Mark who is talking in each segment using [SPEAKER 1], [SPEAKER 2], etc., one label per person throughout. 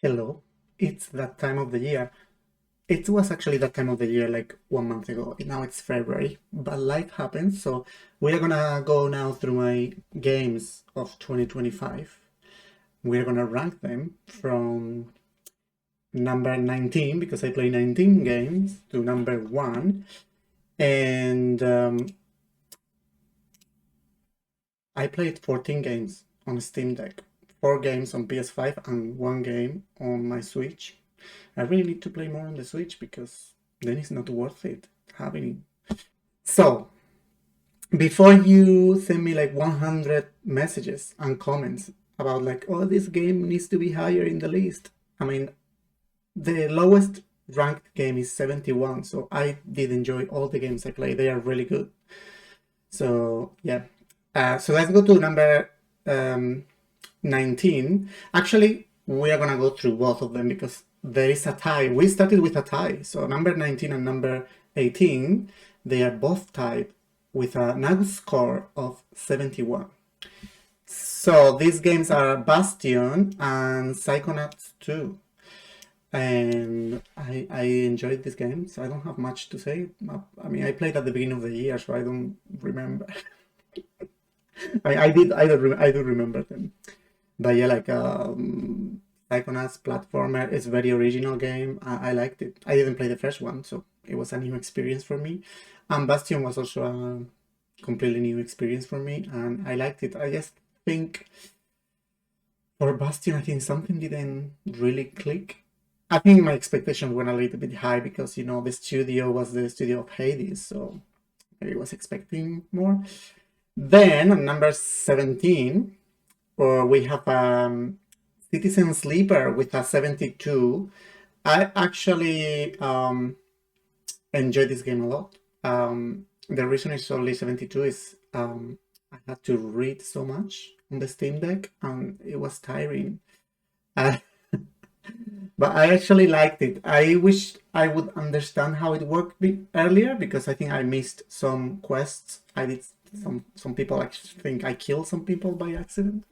[SPEAKER 1] Hello, it's that time of the year. It was actually that time of the year like 1 month ago. Now it's February, but life happens. So we are gonna go now through my games of 2025. We're gonna rank them from number 19 because I play 19 games to number one. And I played 14 games on Steam Deck, 4 games on PS5, and 1 game on my Switch. I really need to play more on the Switch because then it's not worth it having it. So, before you send me like 100 messages and comments about like, oh, this game needs to be higher in the list. I mean, the lowest ranked game is 71, so I did enjoy all the games I played. They are really good. So, yeah. So let's go to number 19. Actually, we are gonna go through both of them because there is a tie. We started with a tie. So number 19 and number 18, they are both tied with a NAGU score of 71. So these games are Bastion and Psychonauts 2. And I enjoyed this game, so I don't have much to say. I mean, I played at the beginning of the year, so I don't remember. I do remember them. But yeah, like Psychonauts platformer is very original game. I liked it. I didn't play the first one, so it was a new experience for me. And Bastion was also a completely new experience for me, and I liked it. I just think for Bastion, I think something didn't really click. I think my expectations were a little bit high because the studio was the studio of Hades, so I was expecting more. Then on number 17, we have Citizen Sleeper with a 72. I actually enjoyed this game a lot. The reason it's only 72 is I had to read so much on the Steam Deck and it was tiring. Uh, but I actually liked it. I wish I would understand how it worked earlier because I think I missed some quests. I did some people actually think I killed some people by accident.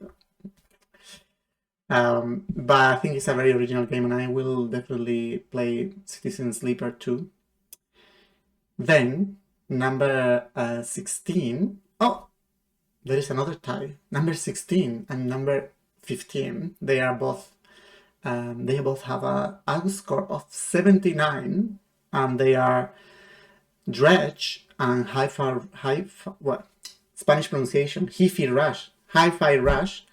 [SPEAKER 1] But I think it's a very original game and I will definitely play Citizen Sleeper 2. Then, number 16. Oh, there is another tie. Number 16 and number 15. They both have a AGU score of 79 and they are Dredge and what? Spanish pronunciation, Hi-Fi Rush. Hi-Fi Rush.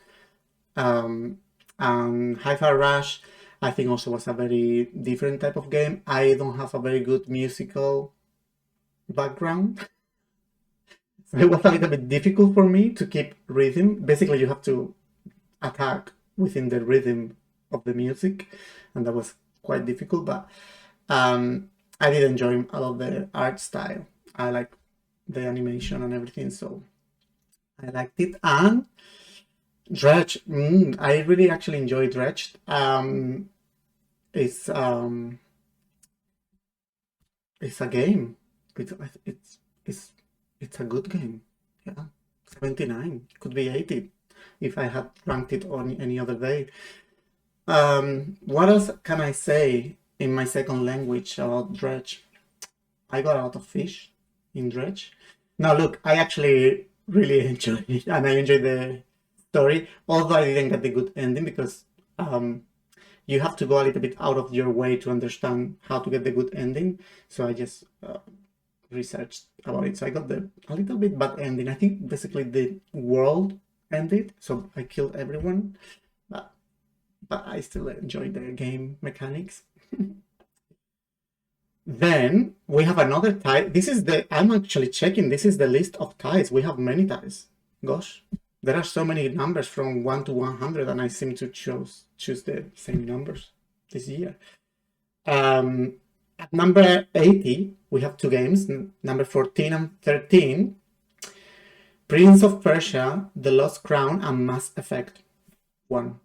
[SPEAKER 1] And Hi-Fi Rush, I think also was a very different type of game. I don't have a very good musical background. So it was a little bit difficult for me to keep rhythm. Basically, you have to attack within the rhythm of the music, and that was quite difficult, but I did enjoy a lot of the art style. I like the animation and everything, so I liked it. And Dredge, I really actually enjoy Dredge. It's it's a game. It's it's it's it's a good game. Yeah, 79. It could be 80 if I had ranked it on any other day. What else can I say in my second language about Dredge? I got a lot of fish in Dredge. Now, look, I actually really enjoyed it, and I enjoyed the story, although I didn't get the good ending because you have to go a little bit out of your way to understand how to get the good ending. So I just researched about it. So I got a little bit bad ending. I think basically the world ended, so I killed everyone, but I still enjoy the game mechanics. Then we have another tie. I'm actually checking. This is the list of ties. We have many ties. Gosh, there are so many numbers from 1 to 100, and I seem to choose the same numbers this year. At number 80, we have 2 games, number 14 and 13. Prince of Persia, The Lost Crown, and Mass Effect 1.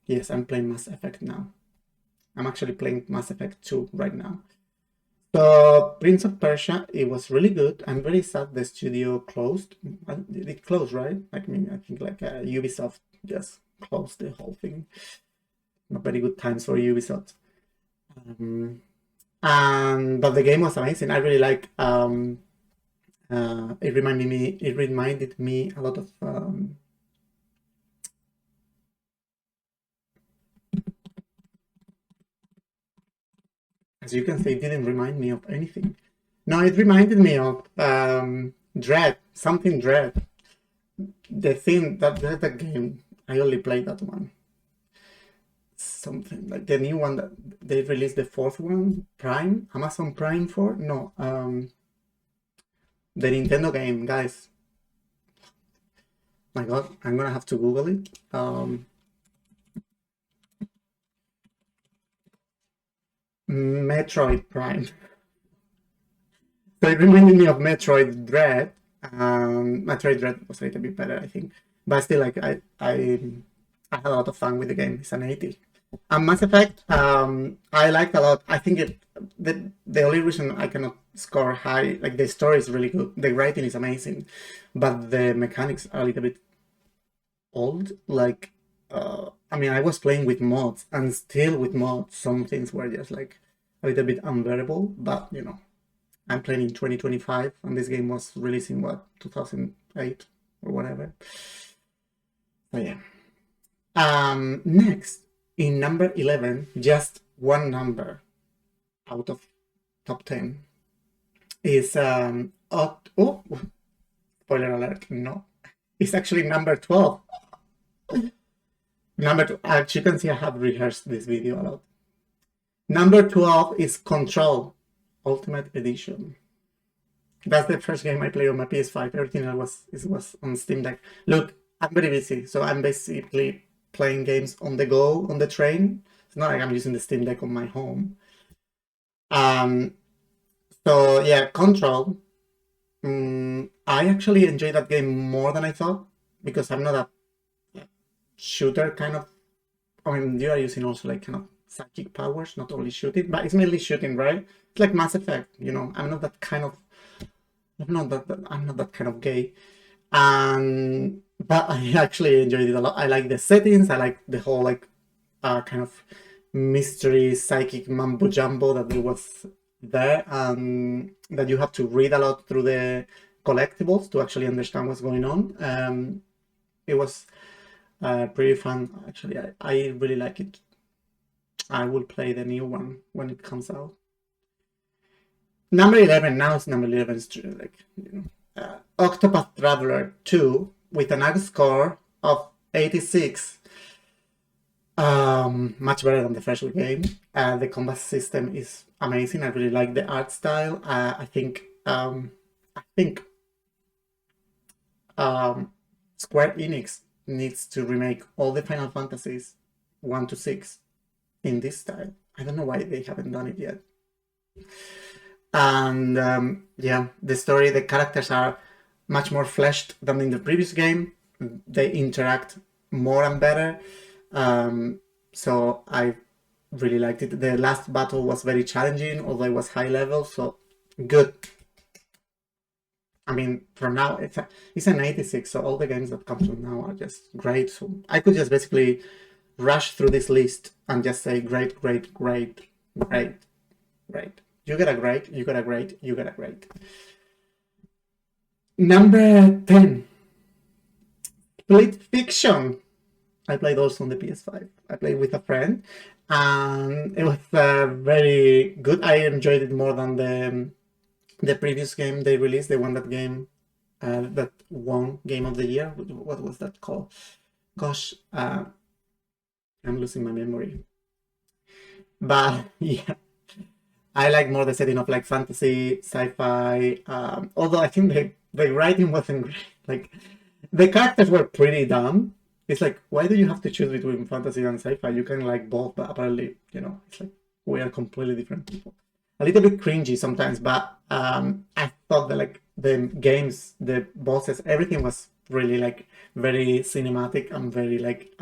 [SPEAKER 1] Yes, I'm playing Mass Effect now. I'm actually playing Mass Effect 2 right now. So Prince of Persia, it was really good. I'm very sad the studio closed. It closed, right? I mean, I think like Ubisoft just closed the whole thing. not very good times for Ubisoft. But the game was amazing. I really like. It reminded me a lot of. As you can see, it didn't remind me of anything. No, it reminded me of Dread, something Dread. The thing that the game, I only played that one. Something like the new one that they released, the fourth one, Prime, Amazon Prime for? No, the Nintendo game, guys. My God, I'm gonna have to Google it. Metroid Prime. So it reminded me of Metroid Dread. Metroid Dread was a little bit better, I think, but still, like I had a lot of fun with the game. It's an 80. And Mass Effect, I liked a lot. I think the only reason I cannot score high, like the story is really good, the writing is amazing, but the mechanics are a little bit old. Like, I mean, I was playing with mods, and still with mods, some things were just like a little bit unbearable. But you know, I'm playing in 2025, and this game was released in what, 2008 or whatever. So yeah. Next, in number 11, just one number out of top 10 is oh, spoiler alert, no, it's actually number 12. Number two, as you can see, I have rehearsed this video a lot. Number 12 is Control Ultimate Edition. That's the first game I played on my PS5. Everything else was on Steam Deck. Look, I'm very busy, so I'm basically playing games on the go, on the train. It's not like I'm using the Steam Deck on my home. So yeah, Control. I actually enjoyed that game more than I thought, because I'm not a shooter kind of. I mean, you are using also like kind of psychic powers, not only shooting, but it's mainly shooting, right? It's like Mass Effect, you know. I'm not that kind of. I'm not that kind of gay. But I actually enjoyed it a lot. I like the settings. I like the whole like kind of mystery psychic mambo jumbo that there was there, that you have to read a lot through the collectibles to actually understand what's going on. It was pretty fun, actually. I really like it. I will play the new one when it comes out. Number 11, now it's number 11, it's true, like, you know, Octopath Traveler 2 with an AG score of 86. Much better than the first game. The combat system is amazing. I really like the art style. I think Square Enix needs to remake all the Final Fantasies 1 to 6 in this style. I don't know why they haven't done it yet. And yeah, the story, the characters are much more fleshed than in the previous game. They interact more and better. So I really liked it. The last battle was very challenging, although it was high level, so good. I mean, from now, it's an 86, so all the games that come from now are just great. So I could just basically rush through this list and just say great, great, great, great, great. You get a great, you get a great, you get a great. Number 10, Split Fiction. I played also on the PS5. I played with a friend, and it was very good. I enjoyed it more than the previous game they released, the one that won Game of the Year. What was that called? Gosh, I'm losing my memory. But yeah, I like more the setting of like fantasy, sci-fi. Although I think the writing wasn't great. Like the characters were pretty dumb. It's like, why do you have to choose between fantasy and sci-fi? You can like both, but apparently, you know, it's like we are completely different people. A little bit cringy sometimes, but I thought that like the games, the bosses, everything was really like very cinematic and very like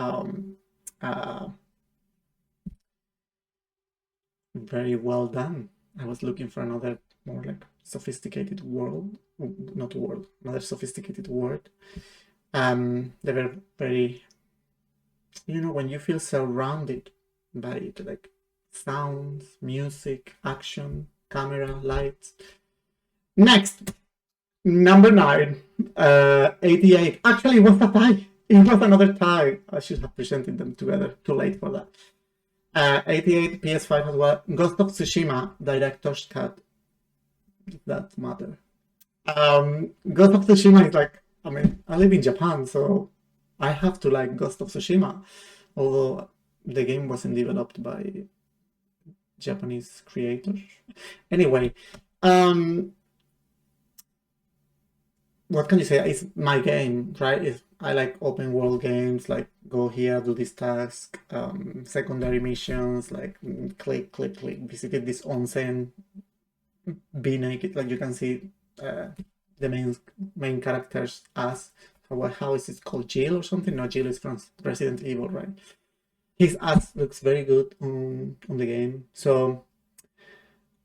[SPEAKER 1] very well done. I was looking for another more like sophisticated another sophisticated word. They were very, you know, when you feel surrounded varied, like sounds, music, action, camera, lights. Next, number 9, 88. Actually, it was a tie. It was another tie. I should have presented them together. Too late for that. 88 PS5 as well. Ghost of Tsushima Director's Cut. If that matter. Ghost of Tsushima is like, I mean, I live in Japan, so I have to like Ghost of Tsushima, although the game wasn't developed by Japanese creators. Anyway, what can you say? It's my game, right? I like open world games, like go here, do this task, secondary missions, like click, click, click, visit this onsen, be naked, like you can see the main characters as how is it called, Jill or something? No, Jill is from Resident Evil, right? His ass looks very good on the game. So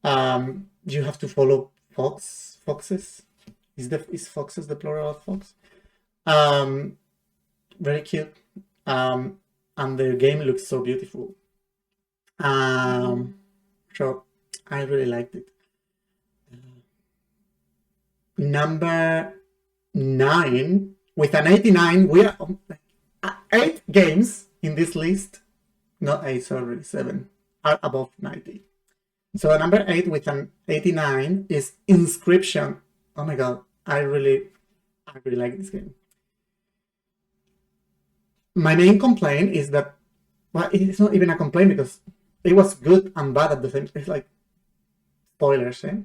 [SPEAKER 1] you have to follow foxes. Is foxes the plural of fox? Very cute. And the game looks so beautiful. So I really liked it. Number 9 with an 89. We are 8 games in this list. Not 8, sorry, 7 are above 90. So number 8 with an 89 is Inscription. Oh my god, I really like this game. My main complaint is that, well, it's not even a complaint because it was good and bad at the same time. It's like spoilers, eh?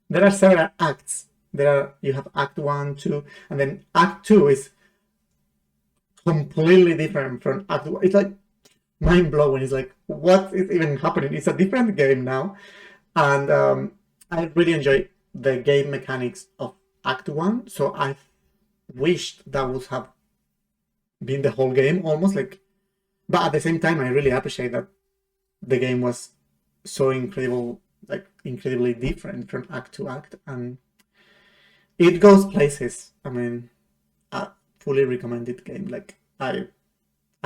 [SPEAKER 1] There are several acts. You have Act 1, 2, and then Act 2 is completely different from Act 1. It's like mind-blowing. It's like, what is even happening? It's a different game now. And I really enjoy the game mechanics of Act 1, so I wished that would have been the whole game almost, like, but at the same time I really appreciate that the game was so incredible, like incredibly different from act to act, and it goes places. I mean, a fully recommended game. Like I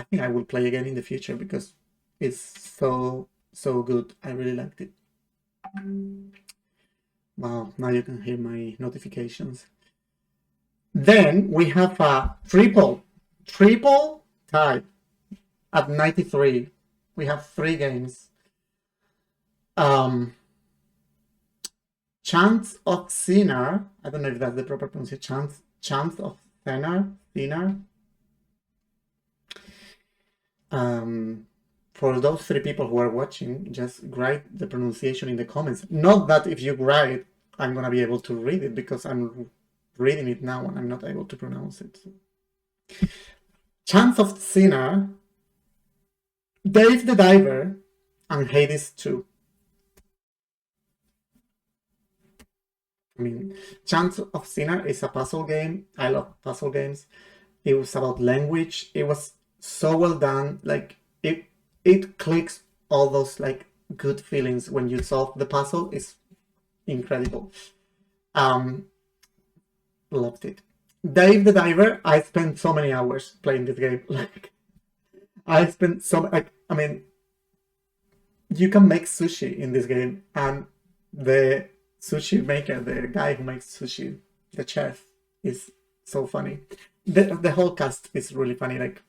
[SPEAKER 1] think I will play again in the future because it's so good. I really liked it. Wow, now you can hear my notifications. Then we have a triple tie at 93. We have 3 games. Chants of Sinner. I don't know if that's the proper pronunciation. Chants of Sinner. For those 3 people who are watching, just write the pronunciation in the comments. Not that if you write, I'm gonna be able to read it because I'm reading it now and I'm not able to pronounce it. Chants of Sinner, Dave the Diver, and Hades 2. I mean, Chants of Sinner is a puzzle game. I love puzzle games. It was about language. It was so well done. Like it clicks all those like good feelings when you solve the puzzle. It's incredible. Loved it. Dave the Diver, I spent so many hours playing this game. Like I spent I mean, you can make sushi in this game, and the sushi maker, the guy who makes sushi, the chef, is so funny. The whole cast is really funny, like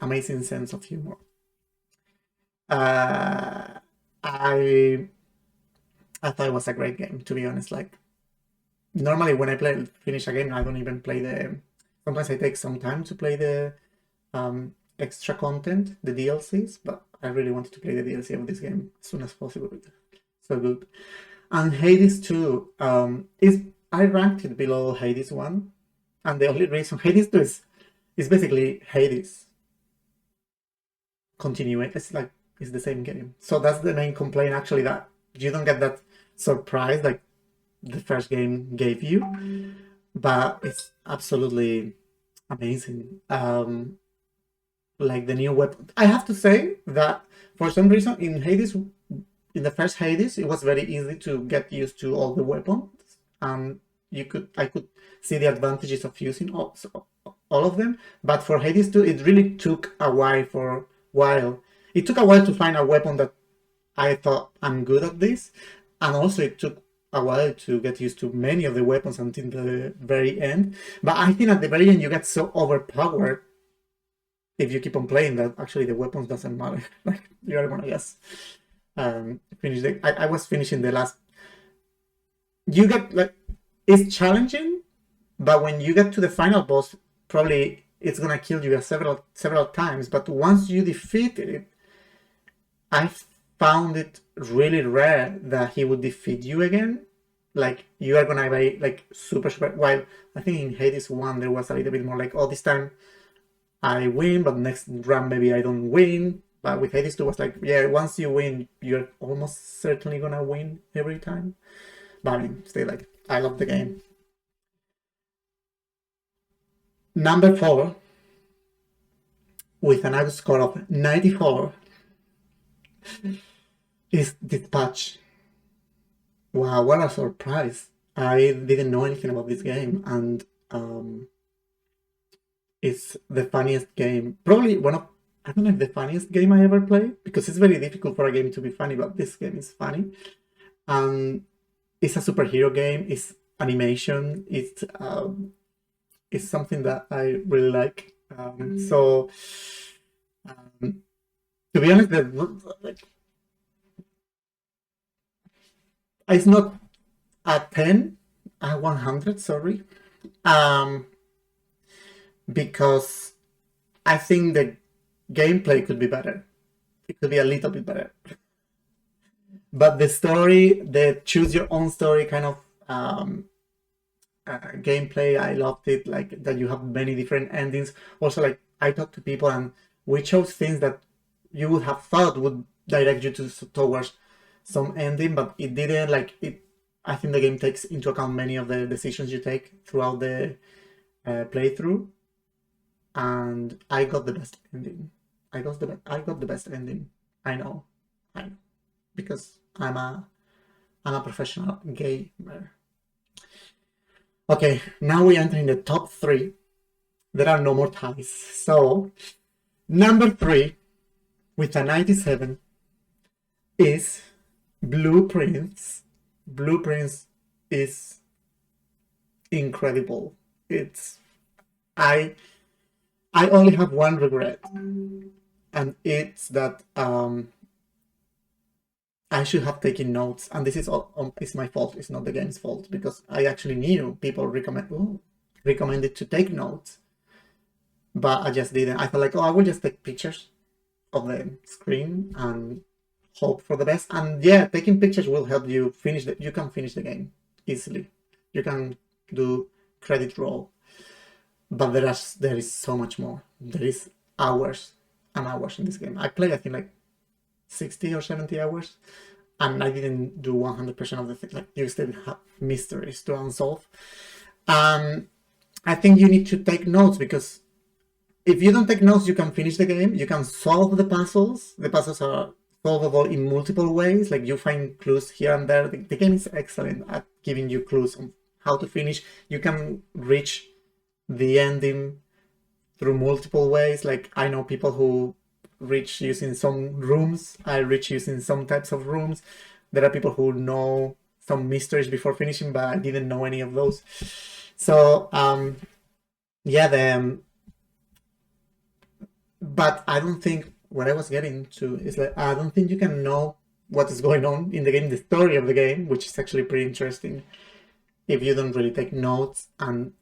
[SPEAKER 1] amazing sense of humor. I thought it was a great game, to be honest. Like normally when I finish a game, I don't even play sometimes I take some time to play the extra content, the DLCs, but I really wanted to play the DLC of this game as soon as possible. So good. And Hades 2, I ranked it below Hades 1, and the only reason Hades 2 is basically Hades continuing. It's the same game. So that's the main complaint, actually, that you don't get that surprise like the first game gave you, but it's absolutely amazing. Like the new weapon. I have to say that for some reason in Hades, in the first Hades, it was very easy to get used to all the weapons, and I could see the advantages of using all of them. But for Hades 2, it really took a while it took a while to find a weapon that I thought I'm good at this, and also it took a while to get used to many of the weapons until the very end. But I think at the very end you get so overpowered if you keep on playing that actually the weapons doesn't matter. Like you're gonna just finish the. I was finishing the last. You get like it's challenging, but when you get to the final boss, probably it's gonna kill you several times. But once you defeat it, I found it really rare that he would defeat you again. Like you are gonna be like super. While I think in Hades 1 there was a little bit more like, oh, this time I win, but next round maybe I don't win. But with Hades 2 was like, yeah, once you win, you're almost certainly gonna win every time. But I mean, still like, I love the game. Number 4, with an average score of 94, is Dispatch. Wow, what a surprise. I didn't know anything about this game, and it's the funniest game. Probably one of, I don't know if the funniest game I ever played, because it's very difficult for a game to be funny, but this game is funny. And it's a superhero game, it's animation, it's something that I really like. So, to be honest, it's not a 10, a 100, sorry. Because I think the gameplay could be better. It could be a little bit better. But the story, the choose your own story kind of gameplay, I loved it. Like that you have many different endings. Also, like I talked to people and we chose things that you would have thought would direct you towards some ending, but it didn't. Like it, I think the game takes into account many of the decisions you take throughout the playthrough, and I got the best ending. I got the best ending. I know, because I'm a professional gamer. Okay, now we enter in the top 3. There are no more ties. So, number 3, with a 97, is Blueprints. Blueprints is incredible. It's I only have one regret, and it's that I should have taken notes, and this is all it's my fault. It's not the game's fault, because I actually knew people recommended to take notes, but I just didn't. I thought like, oh, I will just take pictures of the screen and hope for the best. And yeah, taking pictures will help you finish you can finish the game easily. You can do credit roll, but there is so much more. There is hours and hours in this game. I played, I think, like 60 or 70 hours, and I didn't do 100% of the things. Like you still have mysteries to unsolve. I think you need to take notes, because if you don't take notes, you can finish the game. You can solve the puzzles. The puzzles are solvable in multiple ways. Like you find clues here and there. The game is excellent at giving you clues on how to finish. You can reach the ending through multiple ways. Like I know people who reach using some rooms. I reach using some types of rooms. There are people who know some mysteries before finishing, but I didn't know any of those. So yeah, but I don't think what I was getting to is like, I don't think you can know what is going on in the game, the story of the game, which is actually pretty interesting, if you don't really take notes and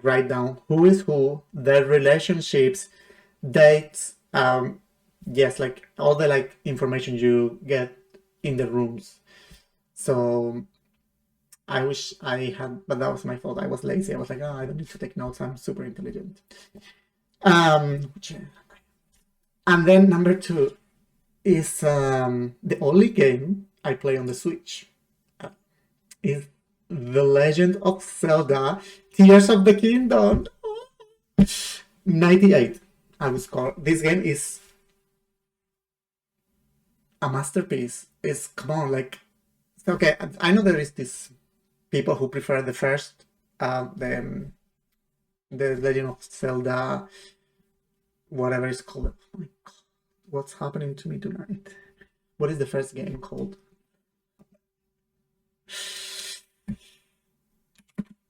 [SPEAKER 1] write down who is who, their relationships, dates, yes, like all the like information you get in the rooms. So I wish I had, but that was my fault. I was lazy. I was like, oh, I don't need to take notes. I'm super intelligent. And then number 2 is the only game I play on the Switch. Is The Legend of Zelda: Tears of the Kingdom. 98. I would score. This game is a masterpiece. It's, come on, like, okay, I know there is this people who prefer the first, the Legend of Zelda, whatever it's called. Oh my God. what's happening to me tonight? What is the first game called?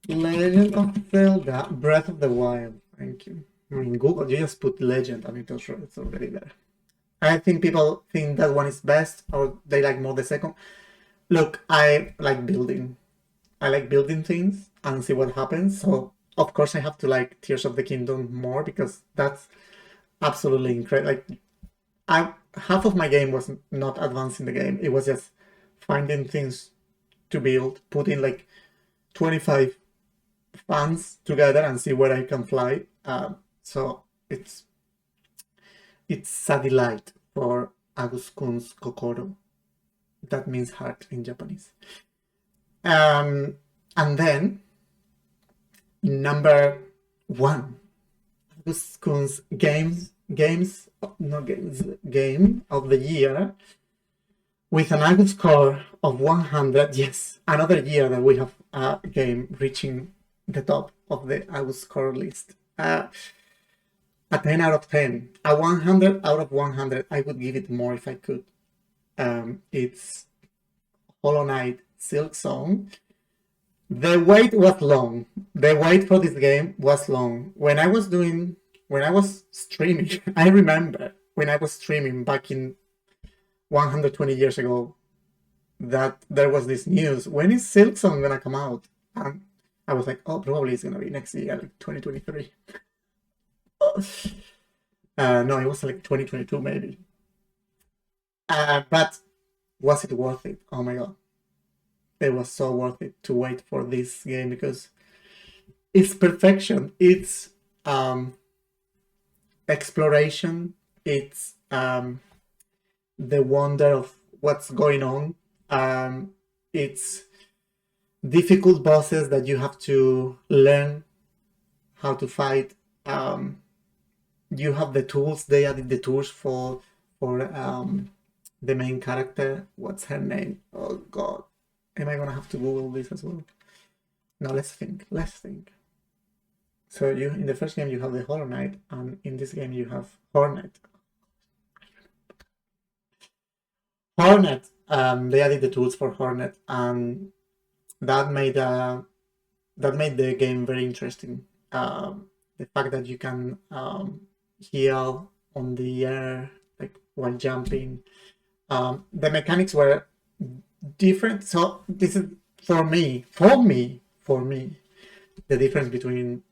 [SPEAKER 1] Legend of Zelda Breath of the Wild. Thank you. I mean, Google, you just put Legend and it's already there. I think people think that one is best or they like more the second. Look, I like building. I like building things and see what happens. So, of course, I have to like Tears of the Kingdom more because that's absolutely incredible. Like, half of my game was not advancing the game. It was just finding things to build, putting like 25 fans together and see where I can fly. So it's a delight for Agus Kun's Kokoro. That means heart in Japanese. And then number 1, Agus Kun's game of the year with an Agus score of 100. Yes, another year that we have a game reaching the top of the Agus score list. A 10 out of 10, a 100 out of 100. I would give it more if I could. It's Hollow Knight Silksong. The wait was long. The wait for this game was long. When I was streaming, I remember when I was streaming back in 120 years ago that there was this news. When is Silksong gonna come out? And I was like, oh, probably it's gonna be next year, like 2023. No, it was like 2022 maybe. But was it worth it? Oh my god. It was so worth it to wait for this game because it's perfection. It's exploration. It's the wonder of what's going on. It's difficult bosses that you have to learn how to fight. You have the tools. They added the tools for the main character. What's her name? Oh god. Am I gonna have to Google this as well? No, let's think. So in the first game you have the Hollow Knight, and in this game you have Hornet. They added the tools for Hornet, and that made the game very interesting. The fact that you can heal on the air, like while jumping. The mechanics were different. So this is for me, the difference between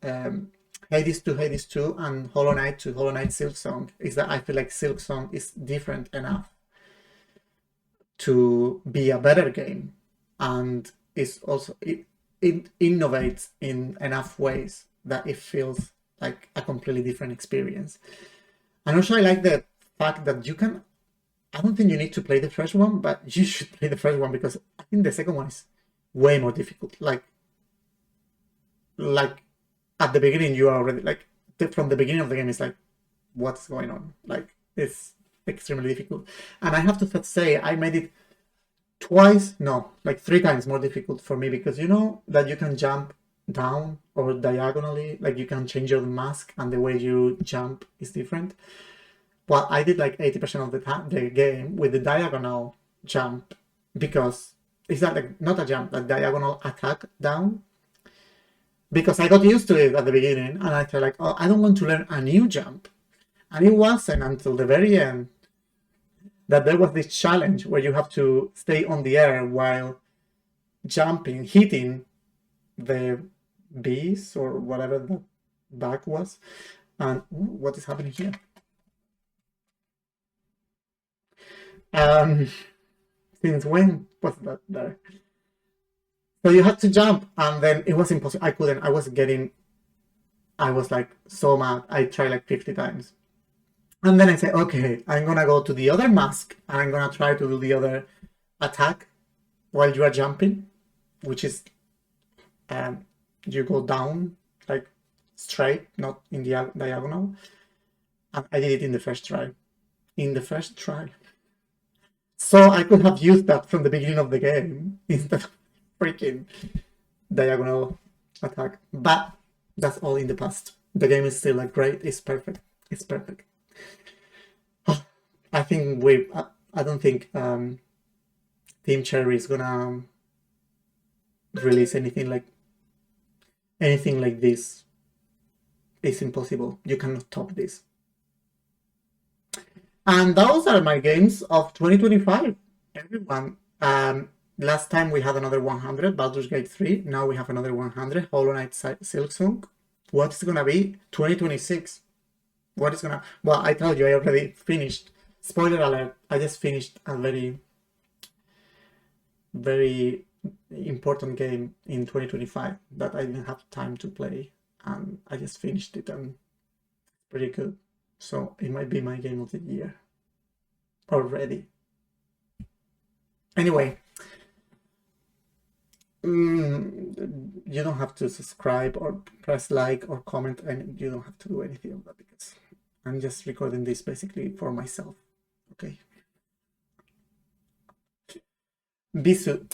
[SPEAKER 1] Hades to Hades 2 and Hollow Knight to Hollow Knight Silksong is that I feel like Silksong is different enough to be a better game, and it's also it innovates in enough ways that it feels like a completely different experience. And also I like the fact that you can, I don't think you need to play the first one, but you should play the first one because I think the second one is way more difficult. Like at the beginning you are already like from the beginning of the game it's like what's going on? Like it's extremely difficult. And I have to say I made it like 3 times more difficult for me because you know that you can jump down or diagonally, like you can change your mask and the way you jump is different. Well, I did like 80% of the game with the diagonal jump because it's not a jump, a diagonal attack down. Because I got used to it at the beginning and I felt like, oh, I don't want to learn a new jump. And it wasn't until the very end that there was this challenge where you have to stay on the air while jumping, hitting the bees or whatever the bug was. And what is happening here? Since when was that there? So you had to jump and then it was impossible. I couldn't. I was like so mad. I tried like 50 times. And then I said, okay, I'm gonna go to the other mask and I'm gonna try to do the other attack while you are jumping, which is you go down like straight, not in the diagonal. And I did it in the first try. So I could have used that from the beginning of the game instead of freaking diagonal attack. But that's all in the past. The game is still like great. It's perfect. I think I don't think Team Cherry is gonna release anything like this. It's impossible. You cannot top this. And those are my games of 2025. Everyone. Last time we had another 100, Baldur's Gate 3. Now we have another 100, Hollow Knight Silksong. What's gonna be 2026? What is gonna... Well, I told you I already finished. Spoiler alert, I just finished a very, very important game in 2025 that I didn't have time to play. And I just finished it and it's pretty good. So it might be my game of the year already. Anyway, you don't have to subscribe or press like or comment, and you don't have to do anything of that because I'm just recording this basically for myself. Okay. Bisu,